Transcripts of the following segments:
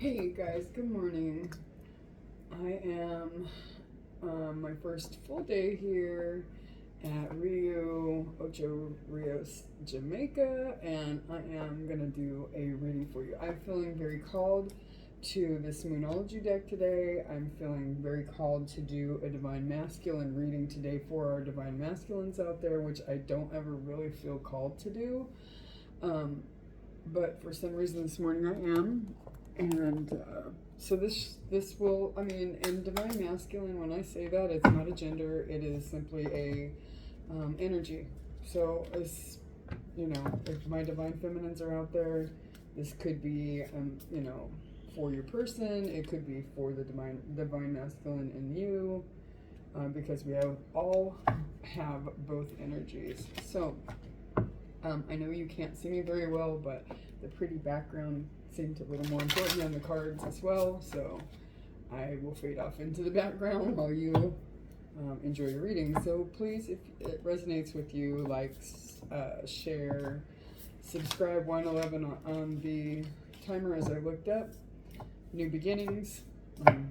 Hey guys, good morning. I am my first full day here at Ocho Rios, Jamaica, and I am gonna do a reading for you. I'm feeling very called to this Moonology deck today. I'm feeling very called to do a Divine Masculine reading today for our Divine Masculines out there, which I don't ever really feel called to do. But for some reason this morning I am. And so this will, I mean, in Divine Masculine, when I say that, it's not a gender, it is simply a energy. So as you know, if my Divine Feminines are out there, this could be for your person, it could be for the divine Masculine in you, because we all have both energies. So I know you can't see me very well, but the pretty background seemed a little more important than the cards as well, so I will fade off into the background while you enjoy your reading. So please, if it resonates with you, like, share, subscribe. 111 on the timer as I looked up. New beginnings.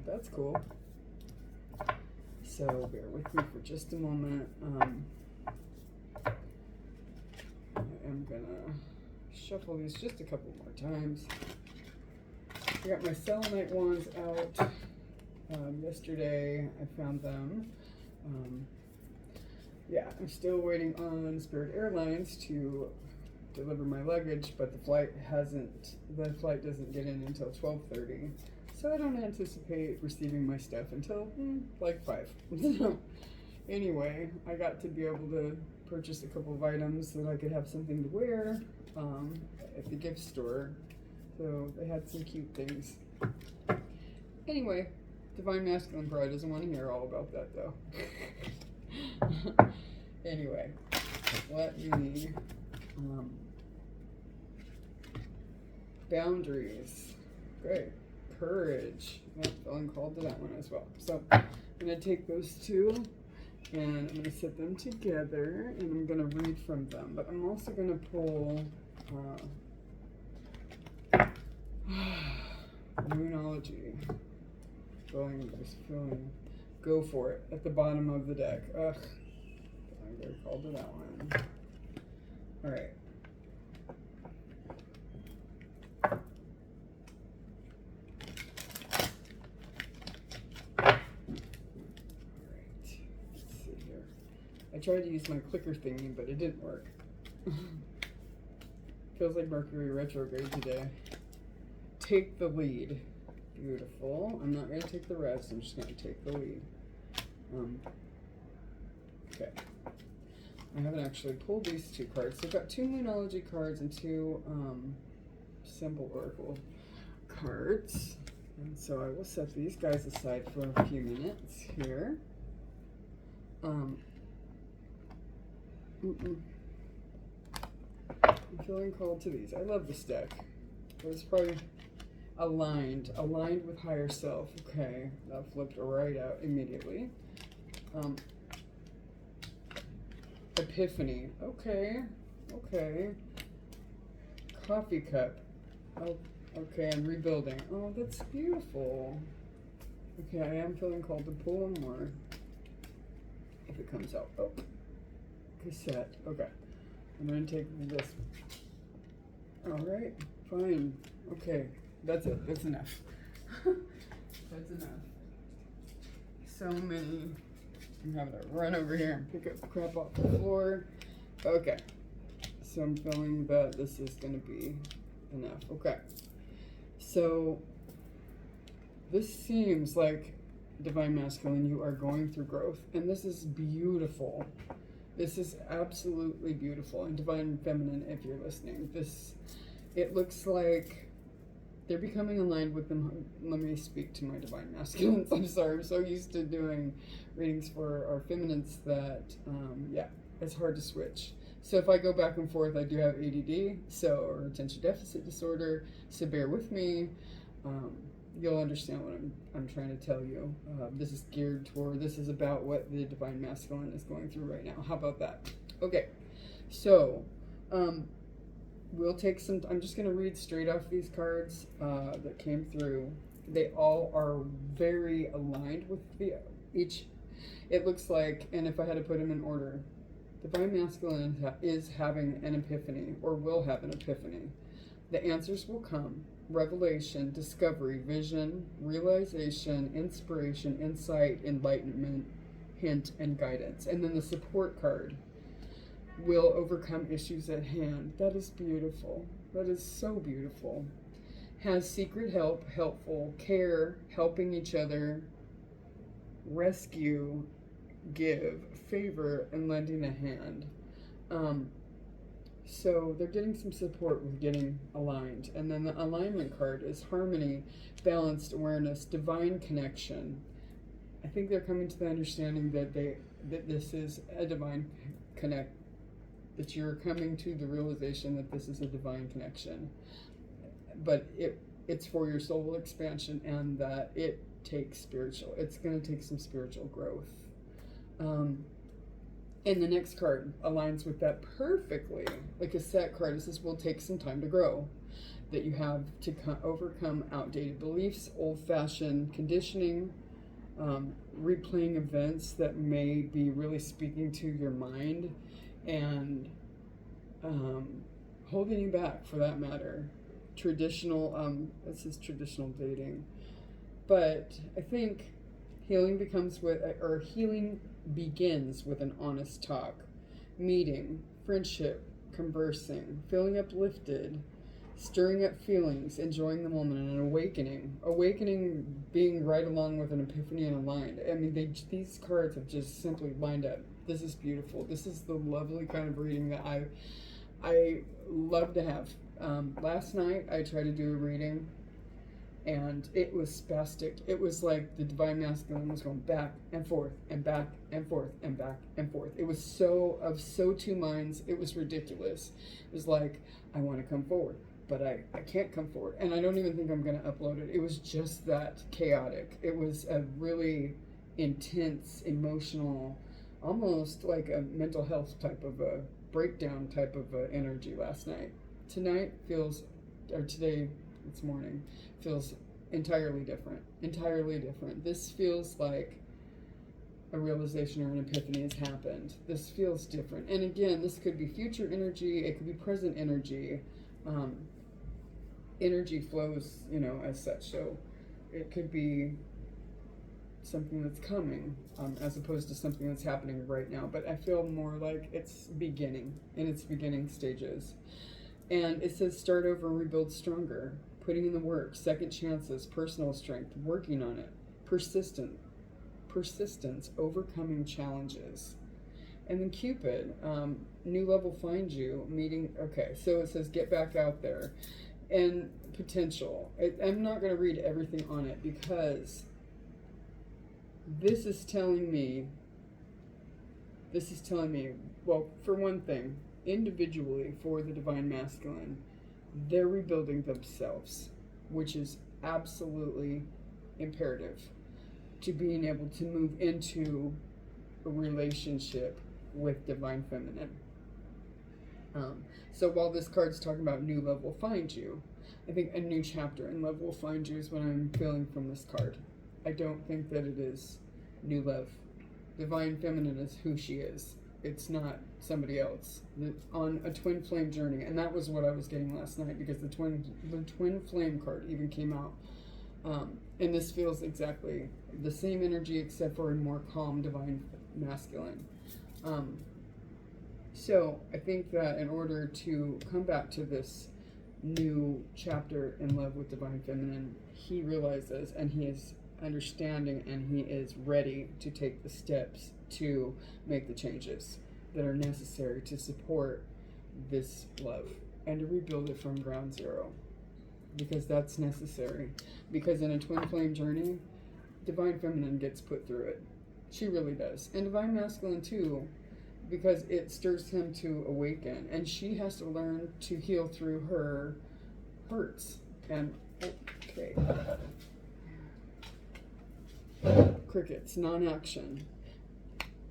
That's cool. So bear with me for just a moment. I am gonna shuffle these just a couple more times. I got my selenite wands out yesterday. I found them. Yeah, I'm still waiting on Spirit Airlines to deliver my luggage, but the flight doesn't get in until 12:30. So I don't anticipate receiving my stuff until like 5. Anyway, I got to be able to purchase a couple of items so that I could have something to wear at the gift store. So they had some cute things. Anyway, Divine Masculine Bride doesn't want to hear all about that though. Anyway, let me boundaries. Great. Courage. I'm feeling called to that one as well. So I'm going to take those two and I'm going to set them together and I'm going to read from them. But I'm also going to pull Moonology. Just feeling, go for it at the bottom of the deck. Ugh, I'm very called to that one. All right. I tried to use my clicker thingy, but it didn't work. Feels like Mercury retrograde today. Take the lead. Beautiful. I'm not going to take the rest. I'm just going to take the lead. Okay. I haven't actually pulled these two cards. So I've got 2 Moonology cards and 2 Symbol Oracle cards. And so I will set these guys aside for a few minutes here. I'm feeling called to these. I love this deck. It's probably aligned with higher self. Okay, that flipped right out immediately. Epiphany. Okay. Coffee cup. Oh, okay, I'm rebuilding. Oh, that's beautiful. Okay, I am feeling called to pull one more. If it comes out. Oh. Cassette. Okay. I'm going to take this. Alright, fine. Okay, that's it. That's enough. That's enough. So many. I'm having to run over here and pick up crap off the floor. Okay. So I'm feeling that this is going to be enough. Okay. So this seems like Divine Masculine, you are going through growth, and this is beautiful. This is absolutely beautiful. And Divine Feminine, if you're listening, it looks like they're becoming aligned with them. Let me speak to my Divine Masculines. I'm sorry, I'm so used to doing readings for our feminines that, yeah, it's hard to switch. So if I go back and forth, I do have ADD, or attention deficit disorder, so bear with me. You'll understand what I'm trying to tell you. This is about what the Divine Masculine is going through right now. How about that? Okay, so We'll take some, I'm just going to read straight off these cards that came through. They all are very aligned with each. It looks like, and if I had to put them in order, Divine Masculine is having an epiphany, or will have an epiphany. The answers will come. Revelation, discovery, vision, realization, inspiration, insight, enlightenment, hint, and guidance. And then the support card will overcome issues at hand. That is beautiful. That is so beautiful. Has secret help, helpful, care, helping each other, rescue, give, favor, and lending a hand. So they're getting some support with getting aligned. And then the alignment card is harmony, balanced awareness, divine connection. I think they're coming to the understanding that this is a divine connect, that you're coming to the realization that this is a divine connection. But it's for your soul expansion, and that it's going to take some spiritual growth. And the next card aligns with that perfectly. Like a set card, it says, will take some time to grow. That you have to overcome outdated beliefs, old-fashioned conditioning, replaying events that may be really speaking to your mind, and holding you back, for that matter. Traditional, this is traditional dating. But I think healing begins with an honest talk, meeting, friendship, conversing, feeling uplifted, stirring up feelings, enjoying the moment, and an awakening. Awakening being right along with an epiphany and aligned. I mean, these cards have just simply lined up. This is beautiful. This is the lovely kind of reading that I love to have. Last night I tried to do a reading, and it was spastic. It was like the Divine Masculine was going back and forth and back and forth and back and forth. It was so two minds. It was ridiculous. It was like, I want to come forward, but I can't come forward. And I don't even think I'm going to upload it. It was just that chaotic. It was a really intense, emotional, almost like a mental health type of a breakdown type of energy last night. This morning, feels entirely different. This feels like a realization or an epiphany has happened. This feels different. And again, this could be future energy, it could be present energy. Energy flows, as such. So it could be something that's coming, as opposed to something that's happening right now. But I feel more like it's beginning, in its beginning stages. And it says start over and rebuild stronger. Putting in the work, second chances, personal strength, working on it, persistence, overcoming challenges. And then Cupid, new level finds you, meeting, okay, so it says get back out there. And potential. I'm not going to read everything on it, because this is telling me, well, for one thing, individually for the Divine Masculine, they're rebuilding themselves, which is absolutely imperative to being able to move into a relationship with Divine Feminine. So while this card's talking about new love will find you, I think a new chapter in love will find you is what I'm feeling from this card. I don't think that it is new love. Divine Feminine is who she is. It's not somebody else on a twin flame journey. And that was what I was getting last night, because the twin flame card even came out. And this feels exactly the same energy, except for a more calm Divine Masculine. So I think that in order to come back to this new chapter in love with Divine Feminine, he realizes, and he is understanding, and he is ready to take the steps to make the changes that are necessary to support this love and to rebuild it from ground zero, because that's necessary. Because in a twin flame journey, Divine Feminine gets put through it. She really does. And Divine Masculine too, because it stirs him to awaken, and she has to learn to heal through her hurts. And okay, crickets, non-action.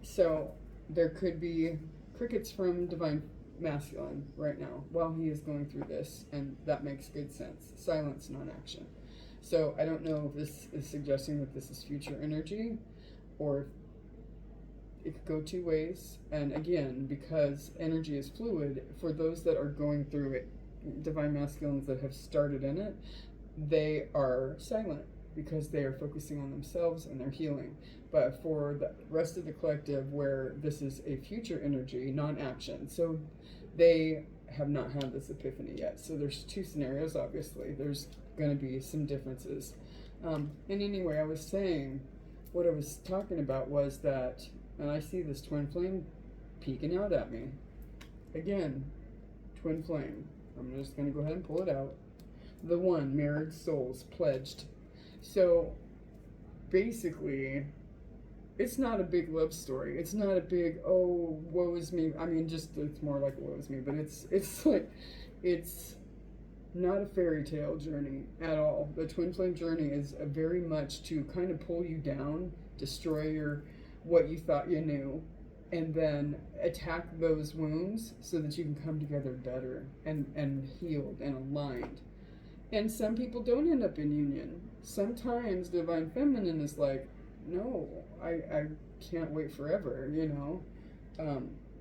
So there could be crickets from Divine masculine right now while he is going through this, and that makes good sense. Silence, non-action. So I don't know if this is suggesting that this is future energy, or it could go two ways. And again, because energy is fluid, for those that are going through it, divine masculines that have started in it, they are silent because they are focusing on themselves and their healing. But for the rest of the collective, where this is a future energy, non-action, so they have not had this epiphany yet. So there's two scenarios, obviously. There's going to be some differences. And anyway, I was saying, what I was talking about was that, and I see this twin flame peeking out at me. Again, twin flame. I'm just going to go ahead and pull it out. The one, mirrored souls, pledged. So basically, it's not a big love story. It's not a big, oh, woe is me. I mean, just, it's more like woe is me, but it's like, it's not a fairy tale journey at all. The twin flame journey is very much to kind of pull you down, destroy what you thought you knew, and then attack those wounds so that you can come together better and healed and aligned. And some people don't end up in union. Sometimes divine feminine is like, no, I can't wait forever, you know.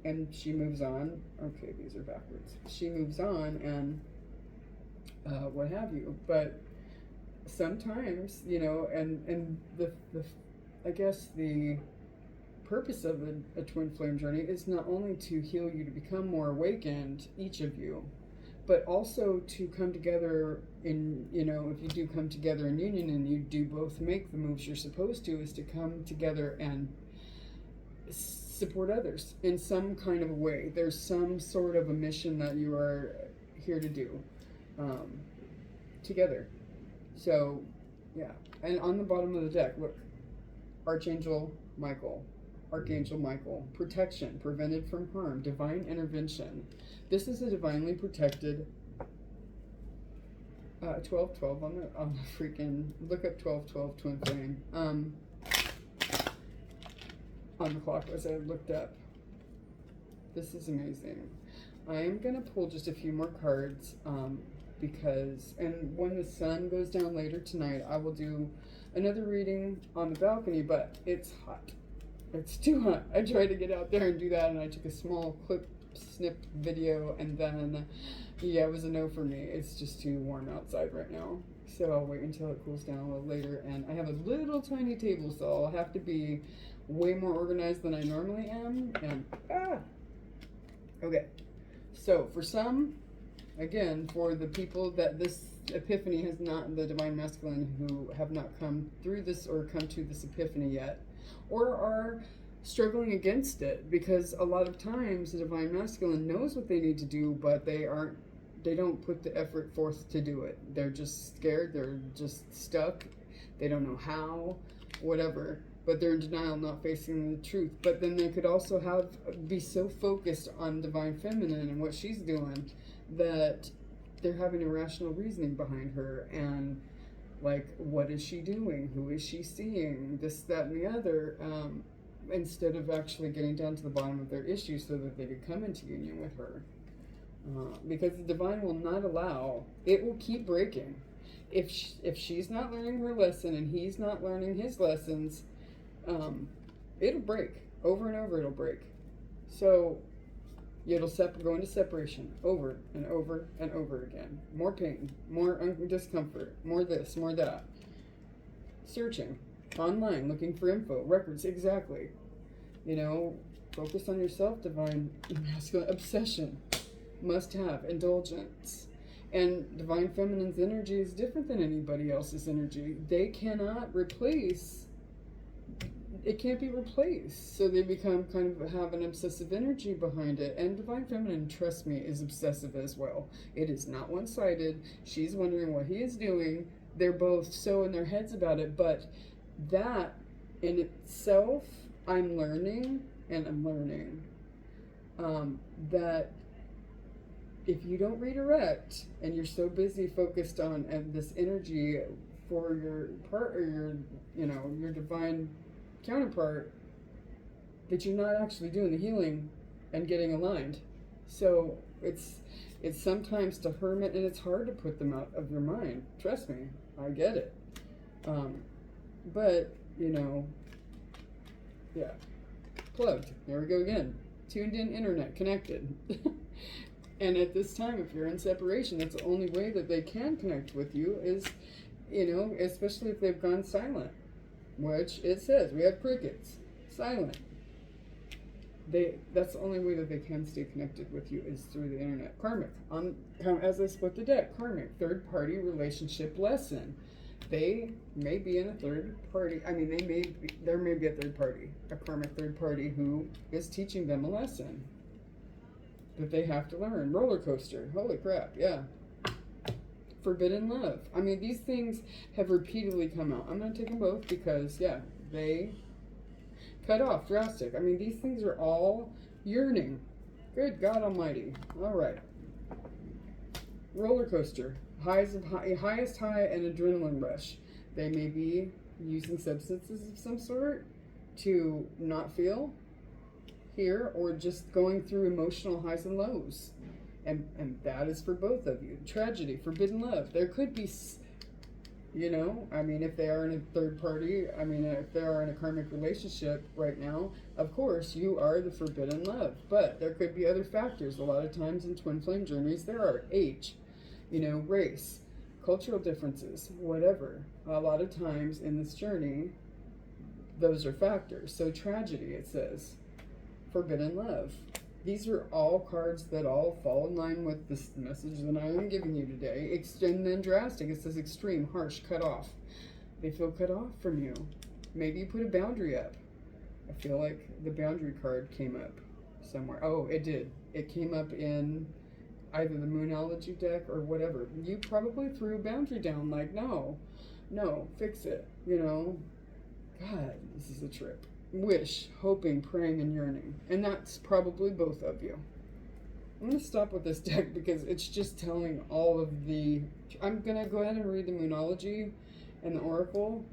And she moves on. Okay, these are backwards. She moves on and what have you. But sometimes, you know, and the I guess the purpose of a twin flame journey is not only to heal you to become more awakened, each of you, but also to come together in, you know, if you do come together in union and you do both make the moves you're supposed to, is to come together and support others in some kind of a way. There's some sort of a mission that you are here to do together. So, yeah. And on the bottom of the deck, look, Archangel Michael. Archangel Michael, protection, prevented from harm, divine intervention. This is a divinely protected 1212 on the freaking, look up 1212 twin flame on the clock as I looked up. This is amazing. I am gonna pull just a few more cards because, and when the sun goes down later tonight, I will do another reading on the balcony, but it's hot. It's too hot. I tried to get out there and do that, and I took a small snip video, and then, yeah, it was a no for me. It's just too warm outside right now. So I'll wait until it cools down a little later, and I have a little tiny table, so I'll have to be way more organized than I normally am, and, okay. So for some, again, for the people that this epiphany has not, the divine masculine who have not come through this or come to this epiphany yet, or are struggling against it, because a lot of times the divine masculine knows what they need to do, but they don't put the effort forth to do it. They're just scared, they're just stuck, they don't know how, whatever, but they're in denial, not facing the truth. But then they could also be so focused on divine feminine and what she's doing that they're having irrational reasoning behind her, and like, what is she doing? Who is she seeing? This, that, and the other, instead of actually getting down to the bottom of their issue so that they could come into union with her. Because the divine will not allow, it will keep breaking. If she's not learning her lesson and he's not learning his lessons, it'll break. Over and over it'll break. So it'll go into separation over and over and over again. More pain, more discomfort, more this, more that. Searching online, looking for info, records, exactly. You know, focus on yourself, divine masculine obsession, must have, indulgence. And divine feminine's energy is different than anybody else's energy. They cannot replace, it can't be replaced. So they become kind of have an obsessive energy behind it. And divine feminine, trust me, is obsessive as well. It is not one-sided. She's wondering what he is doing. They're both so in their heads about it. But that in itself, I'm learning that if you don't redirect and you're so busy focused on this energy for your part, or your divine counterpart, that you're not actually doing the healing and getting aligned. So it's sometimes to hermit, and it's hard to put them out of your mind. Trust me, I get it. But, you know, yeah. Plugged. There we go again. Tuned in, internet, connected. And at this time, if you're in separation, that's the only way that they can connect with you is, you know, especially if they've gone silent. Which it says, we have crickets. Silent. That's the only way that they can stay connected with you is through the internet. Karmic. As I split the deck, karmic, third-party relationship lesson. They may be in a third party. I mean, there may be a third party, a karmic third party who is teaching them a lesson that they have to learn. Roller coaster. Holy crap, yeah. Forbidden love. I mean, these things have repeatedly come out. I'm going to take them both because, yeah, they cut off, drastic. I mean, these things are all yearning. Good God Almighty. All right. Roller coaster. Highest high and adrenaline rush. They may be using substances of some sort to not feel here, or just going through emotional highs and lows. And that is for both of you. Tragedy, forbidden love. There could be, you know, I mean, if they are in a third party, I mean, if they are in a karmic relationship right now, of course, you are the forbidden love. But there could be other factors. A lot of times in twin flame journeys, there are age, you know, race, cultural differences, whatever. A lot of times in this journey, those are factors. So tragedy, it says, forbidden love. These are all cards that all fall in line with this message that I am giving you today. And then drastic, it says extreme, harsh, cut off. They feel cut off from you. Maybe you put a boundary up. I feel like the boundary card came up somewhere. Oh, it did. It came up in either the Moonology deck or whatever. You probably threw a boundary down like, no, fix it. You know, God, this is a trip. Wish, hoping, praying, and yearning. And that's probably both of you. I'm going to stop with this deck because it's just telling all of the... I'm going to go ahead and read the Moonology and the Oracle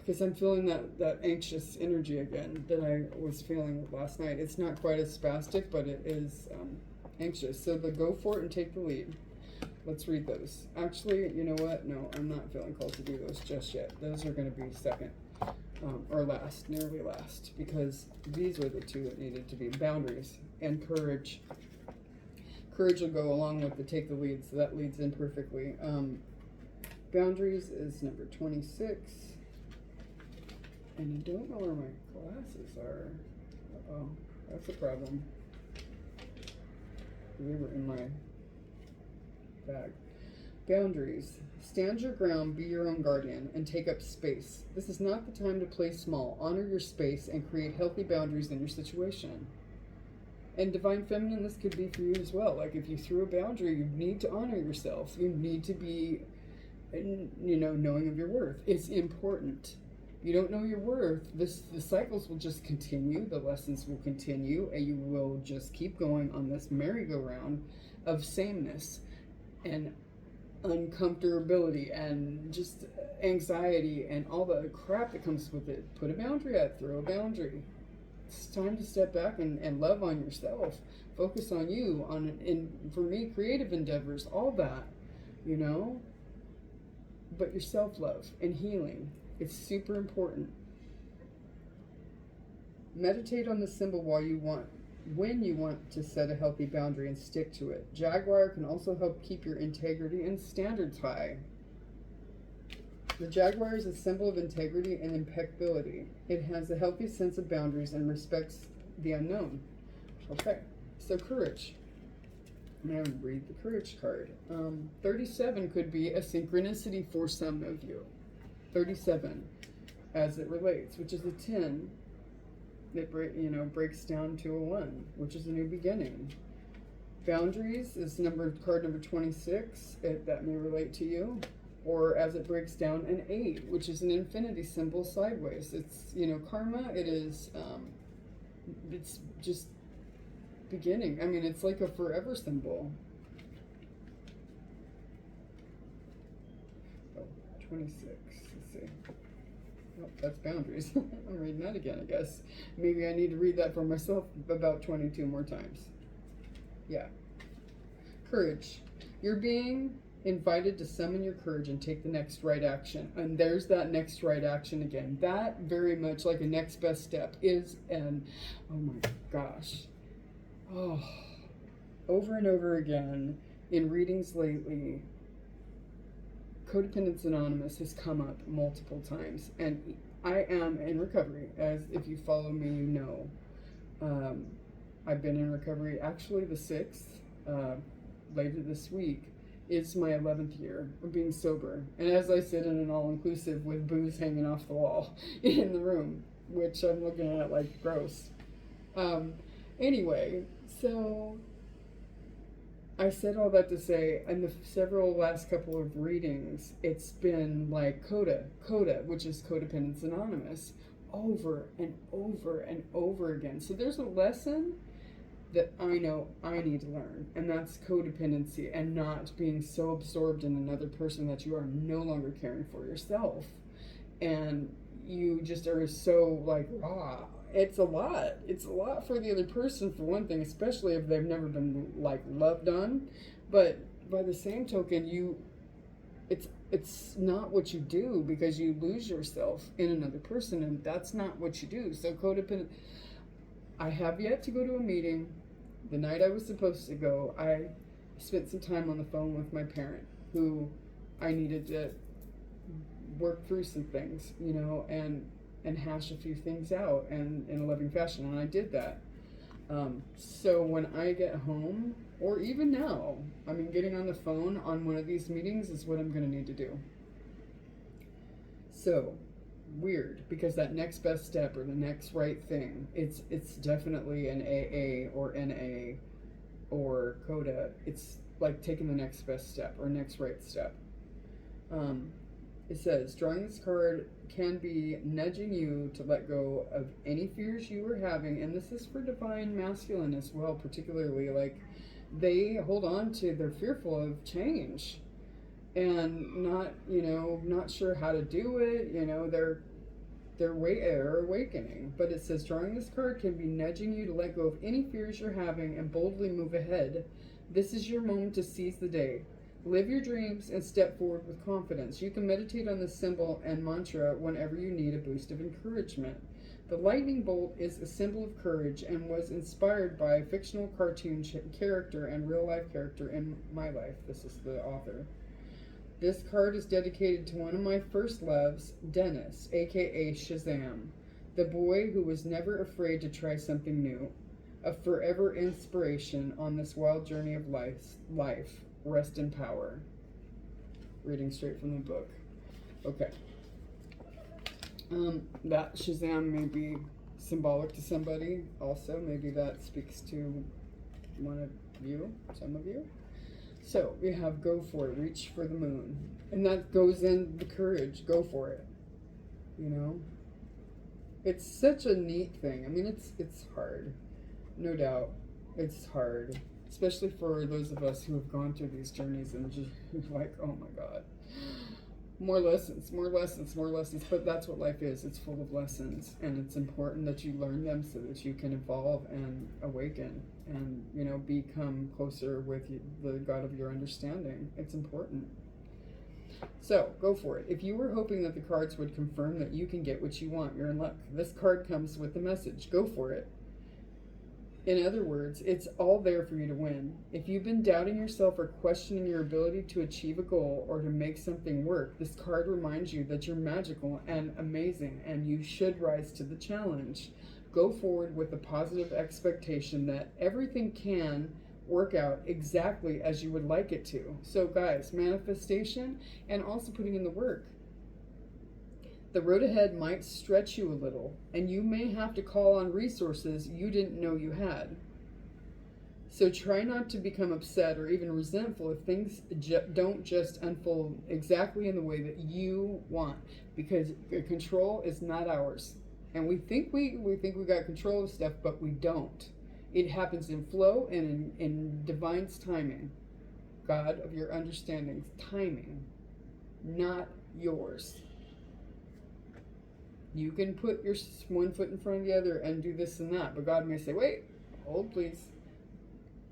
because I'm feeling that anxious energy again that I was feeling last night. It's not quite as spastic, but it is anxious. So the go for it and take the lead. Let's read those. Actually, you know what? No, I'm not feeling called to do those just yet. Those are going to be second. Or last, nearly last, because these were the two that needed to be boundaries and courage. Courage will go along with the take the lead, so that leads in perfectly. Boundaries is number 26, and I don't know where my glasses are. Uh-oh, that's a problem. They were in my bag. Boundaries. Stand your ground, be your own guardian, and take up space. This is not the time to play small. Honor your space and create healthy boundaries in your situation. And Divine Feminine, this could be for you as well. Like if you threw a boundary, you need to honor yourself. You need to be, you know, knowing of your worth. It's important. You don't know your worth, the cycles will just continue, the lessons will continue, and you will just keep going on this merry-go-round of sameness and uncomfortability and just anxiety and all the crap that comes with it. Put a boundary up, throw a boundary. It's time to step back and love on yourself. Focus on you, for me, creative endeavors, all that, you know? But your self-love and healing, it's super important. Meditate on the symbol when you want to set a healthy boundary and stick to it. Jaguar can also help keep your integrity and standards high. The Jaguar is a symbol of integrity and impeccability. It has a healthy sense of boundaries and respects the unknown. Okay, so courage. I'm going to read the courage card. 37 could be a synchronicity for some of you. 37, as it relates, which is a 10. It breaks down to a 1, which is a new beginning. Boundaries is card number 26. That may relate to you. Or as it breaks down, an 8, which is an infinity symbol sideways. It's, karma, it is, it's just beginning. I mean, it's like a forever symbol. Oh, 26, let's see. Oh, that's boundaries. I'm reading that again, I guess. Maybe I need to read that for myself about 22 more times. Yeah. Courage. You're being invited to summon your courage and take the next right action. And there's that next right action again. That very much like a next best step is an, oh my gosh. Oh, over and over again in readings lately, Codependence Anonymous has come up multiple times. And I am in recovery, as if you follow me, you know. I've been in recovery actually the 6th, later this week. It's my 11th year of being sober. And as I sit in an all-inclusive with booze hanging off the wall in the room, which I'm looking at like gross. Anyway, so I said all that to say, in the several last couple of readings, it's been like CODA, which is Codependence Anonymous, over and over and over again. So there's a lesson that I know I need to learn, and that's codependency and not being so absorbed in another person that you are no longer caring for yourself. And you just are so like, it's a lot. It's a lot for the other person, for one thing, especially if they've never been like loved on. But by the same token, it's not what you do, because you lose yourself in another person, and that's not what you do. So codependent. I have yet to go to a meeting. The night I was supposed to go, I spent some time on the phone with my parent, who I needed to work through some things, you know, and hash a few things out, and in a loving fashion, and I did that. So when I get home, or even now, I mean, getting on the phone on one of these meetings is what I'm going to need to do. So weird, because that next best step or the next right thing, it's definitely an AA or NA or CODA. It's like taking the next best step or next right step. It says, drawing this card can be nudging you to let go of any fears you were having, and this is for divine masculine as well, particularly, like, they hold on to, they're fearful of change and not sure how to do it, they're awakening. But it says, drawing this card can be nudging you to let go of any fears you're having and boldly move ahead. This is your moment to seize the day. Live your dreams and step forward with confidence. You can meditate on this symbol and mantra whenever you need a boost of encouragement. The lightning bolt is a symbol of courage and was inspired by a fictional cartoon character and real-life character in my life. This is the author. This card is dedicated to one of my first loves, Dennis, aka Shazam, the boy who was never afraid to try something new, a forever inspiration on this wild journey of life. Rest in power. Reading straight from the book. Okay. That Shazam may be symbolic to somebody also. Maybe that speaks to one of you, some of you. So we have go for it, reach for the moon. And that goes in the courage, go for it. It's such a neat thing. I mean, it's hard. No doubt. It's hard. Especially for those of us who have gone through these journeys and just like, oh my God. More lessons. But that's what life is. It's full of lessons. And it's important that you learn them so that you can evolve and awaken and, become closer with the God of your understanding. It's important. So, go for it. If you were hoping that the cards would confirm that you can get what you want, you're in luck. This card comes with the message. Go for it. In other words, it's all there for you to win. If you've been doubting yourself or questioning your ability to achieve a goal or to make something work, this card reminds you that you're magical and amazing and you should rise to the challenge. Go forward with a positive expectation that everything can work out exactly as you would like it to. So guys, manifestation and also putting in the work. The road ahead might stretch you a little, and you may have to call on resources you didn't know you had. So try not to become upset or even resentful if things don't just unfold exactly in the way that you want, because control is not ours. And we think we got control of stuff, but we don't. It happens in flow and in divine's timing. God of your understanding's timing, not yours. You can put your one foot in front of the other and do this and that, but God may say, wait, hold please.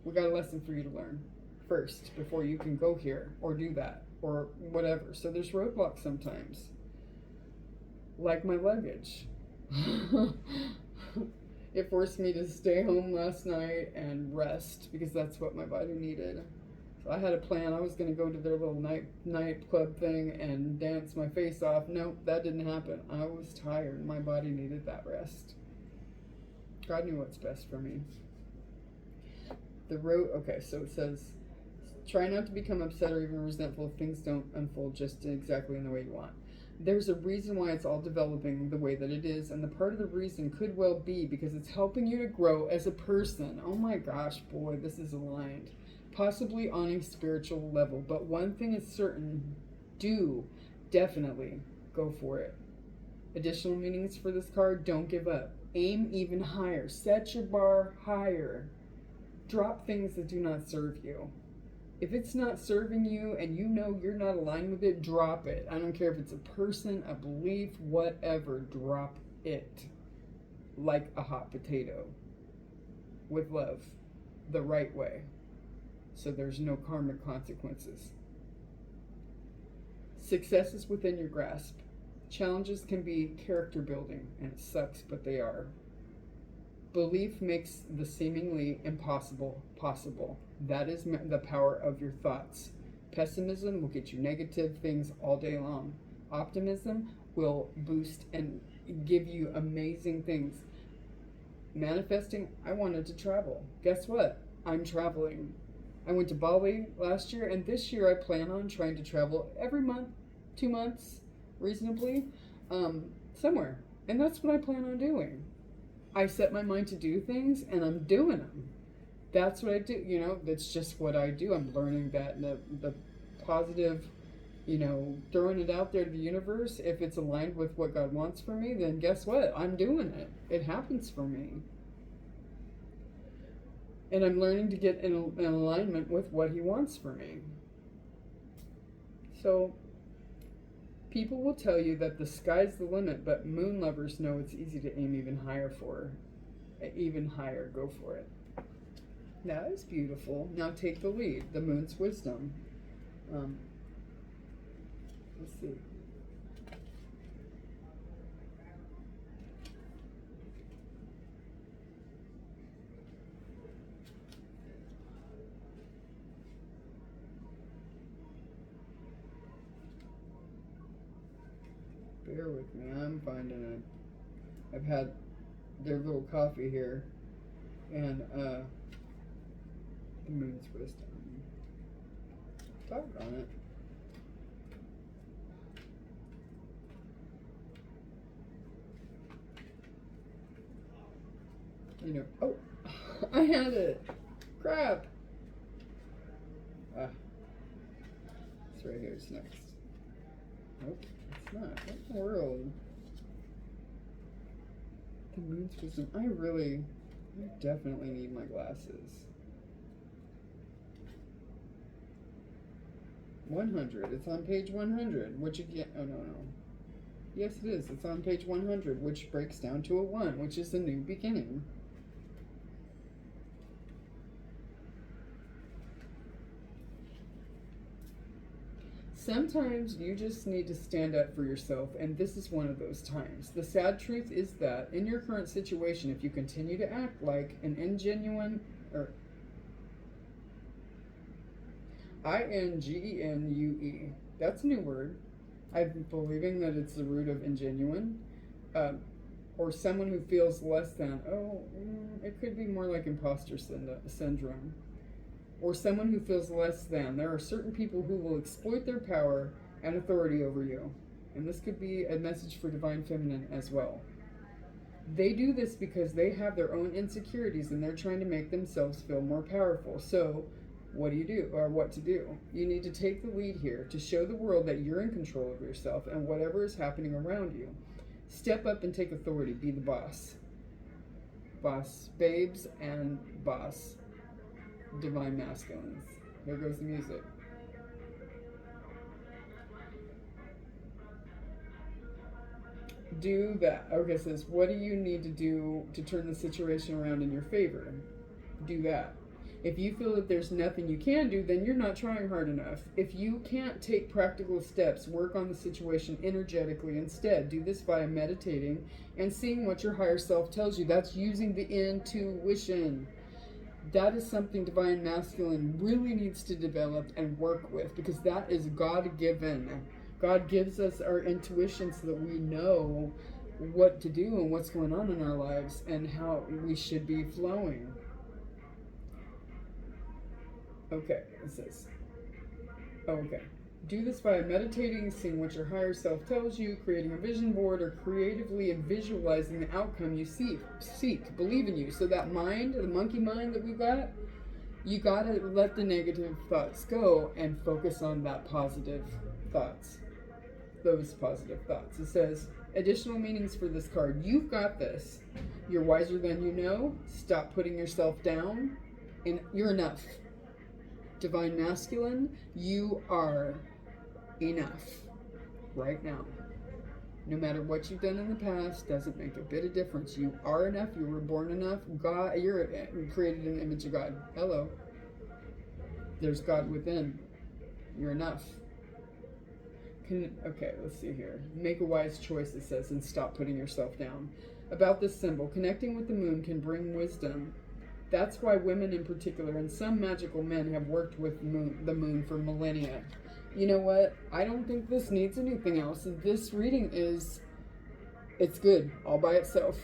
We got a lesson for you to learn first before you can go here or do that or whatever. So there's roadblocks sometimes. Like my luggage. It forced me to stay home last night and rest because that's what my body needed. So I had a plan. I was going to go to their little nightclub thing and dance my face off. Nope, that didn't happen. I was tired. My body needed that rest. God knew what's best for me. The road, okay, so it says, try not to become upset or even resentful if things don't unfold just exactly in the way you want. There's a reason why it's all developing the way that it is, and the part of the reason could well be because it's helping you to grow as a person. Oh my gosh, boy, this is aligned. Possibly on a spiritual level, but one thing is certain, definitely go for it. Additional meanings for this card, don't give up. Aim even higher. Set your bar higher. Drop things that do not serve you. If it's not serving you and you know you're not aligned with it, drop it. I don't care if it's a person, a belief, whatever, drop it. Like a hot potato. With love. The right way. So there's no karmic consequences. Success is within your grasp. Challenges can be character building, and it sucks, but they are. Belief makes the seemingly impossible possible. That is the power of your thoughts. Pessimism will get you negative things all day long. Optimism will boost and give you amazing things. Manifesting, I wanted to travel. Guess what? I'm traveling. I went to Bali last year, and this year I plan on trying to travel every month, 2 months, reasonably, somewhere. And that's what I plan on doing. I set my mind to do things, and I'm doing them. That's what I do. You know, that's just what I do. I'm learning that the positive, you know, throwing it out there to the universe. If it's aligned with what God wants for me, then guess what? I'm doing it. It happens for me. And I'm learning to get in alignment with what He wants for me. So, people will tell you that the sky's the limit, but moon lovers know it's easy to aim even higher for. Even higher, go for it. That is beautiful. Now take the lead. The moon's wisdom. Let's see. Bear with me, I'm finding it. I've had their little coffee here, and the moon's wisdom. Talk on it. You know, oh, I had it. Crap. It's right here. It's next. Nope. It's not. What in the world? The moon's wisdom. I definitely need my glasses. 100. It's on page 100. Which again? Oh no. Yes, it is. It's on page 100, which breaks down to a 1, which is a new beginning. Sometimes you just need to stand up for yourself, and this is one of those times. The sad truth is that in your current situation, if you continue to act like an ingenuine, or ingenue, that's a new word. I'm believing that it's the root of ingenuine, or someone who feels less than. It could be more like imposter syndrome. Or someone who feels less than. There are certain people who will exploit their power and authority over you. And this could be a message for Divine Feminine as well. They do this because they have their own insecurities and they're trying to make themselves feel more powerful. So, what do you do, or what to do? You need to take the lead here to show the world that you're in control of yourself and whatever is happening around you. Step up and take authority. Be the boss. Boss babes and boss divine masculines. There goes the music. Do that. Okay, it says, what do you need to do to turn the situation around in your favor? Do that. If you feel that there's nothing you can do, then you're not trying hard enough. If you can't take practical steps, work on the situation energetically instead. Do this by meditating and seeing what your higher self tells you. That's using the intuition. That is something divine masculine really needs to develop and work with, because that is God-given. God gives us our intuition so that we know what to do and what's going on in our lives and how we should be flowing. Okay, it says, okay. Do this by meditating, seeing what your higher self tells you, creating a vision board, or creatively visualizing the outcome you seek. Believe in you. So that mind, the monkey mind that we got, you gotta let the negative thoughts go and focus on that positive thoughts. Those positive thoughts. It says, additional meanings for this card. You've got this. You're wiser than you know. Stop putting yourself down. And you're enough. Divine masculine, you are enough right now. No matter what you've done in the past, doesn't make a bit of difference. You are enough. You were born enough. God, you're created in the image of God. Hello. There's God within. You're enough. Okay, let's see here. Make a wise choice, it says, and stop putting yourself down. About this symbol, connecting with the moon can bring wisdom. That's why women in particular and some magical men have worked with the moon for millennia. You know what? I don't think this needs anything else. This reading it's good all by itself.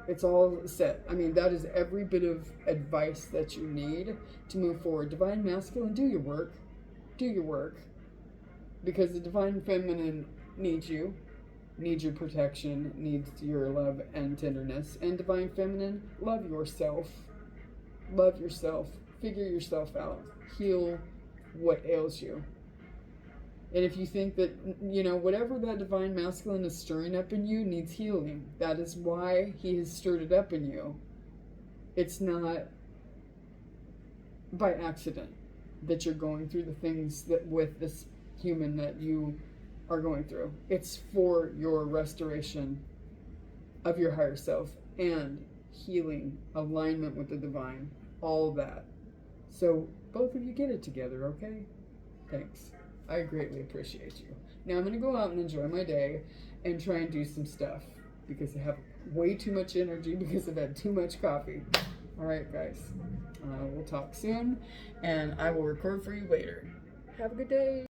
It's all set. I mean, that is every bit of advice that you need to move forward. Divine masculine, do your work. Do your work. Because the divine feminine needs you, needs your protection, needs your love and tenderness. And divine feminine, love yourself. Love yourself. Figure yourself out. Heal what ails you. And if you think that, whatever that divine masculine is stirring up in you needs healing, that is why he has stirred it up in you. It's not by accident that you're going through the things that with this human that you are going through. It's for your restoration of your higher self and healing, alignment with the divine, all that. So both of you get it together, okay? Thanks. I greatly appreciate you. Now I'm going to go out and enjoy my day and try and do some stuff because I have way too much energy because I've had too much coffee. All right, guys. We'll talk soon, and I will record for you later. Have a good day.